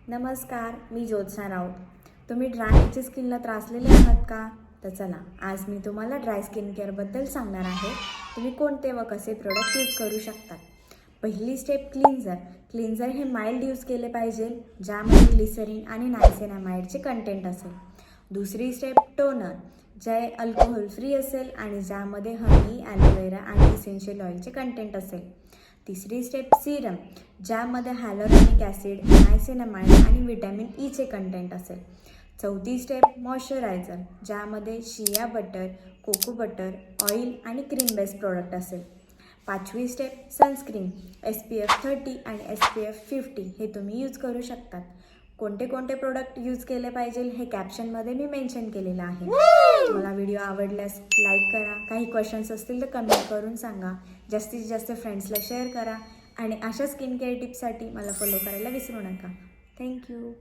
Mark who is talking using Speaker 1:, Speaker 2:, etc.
Speaker 1: नमस्कार, मी ज्योत्स्ना राऊत। तुम्ही ड्राय स्किनला त्रासलेले आहात का? तर चला, आज मी तुम्हाला ड्राय स्किन केअरबद्दल सांगणार आहे। तुम्ही कोणते व कसे प्रोडक्ट यूज करू शकता। पहिली स्टेप क्लीन्झर। क्लीन्झर हे माइल्ड यूज केले पाहिजे, ज्यामध्ये ग्लिसरीन आणि नायसिनामाइडचे कंटेंट असेल। दुसरी स्टेप टोनर, जे अल्कोहोल फ्री असेल आणि ज्यामध्ये हनी, ॲलोवेरा आणि इसेन्शियल ऑइलचे कंटेंट असेल। तिसरी स्टेप सिरम, ज्यामध्ये हायलोरॉनिक ॲसिड, नायसिनामाइड आणि व्हिटॅमिन ईचे कंटेंट असेल। चौथी स्टेप मॉइश्चरायझर, ज्यामध्ये shea butter, cocoa butter, oil आणि क्रीम बेस्ड प्रोडक्ट असेल। पाचवी स्टेप सनस्क्रीन, SPF 30 आणि SPF 50 हे तुम्ही यूज करू शकतात। कोणते कोणते प्रोडक्ट यूज केले पाहिजे हे कॅप्शनमध्ये मी मेन्शन केलेलं आहे। तुम्हाला व्हिडिओ आवडल्यास लाईक करा, काही क्वेश्चन्स असतील तर कमेंट करून सांगा, जास्तीत जास्त फ्रेंड्सला शेअर करा आणि अशा स्किन केअर टिप्ससाठी मला फॉलो करायला विसरू नका। थँक्यू।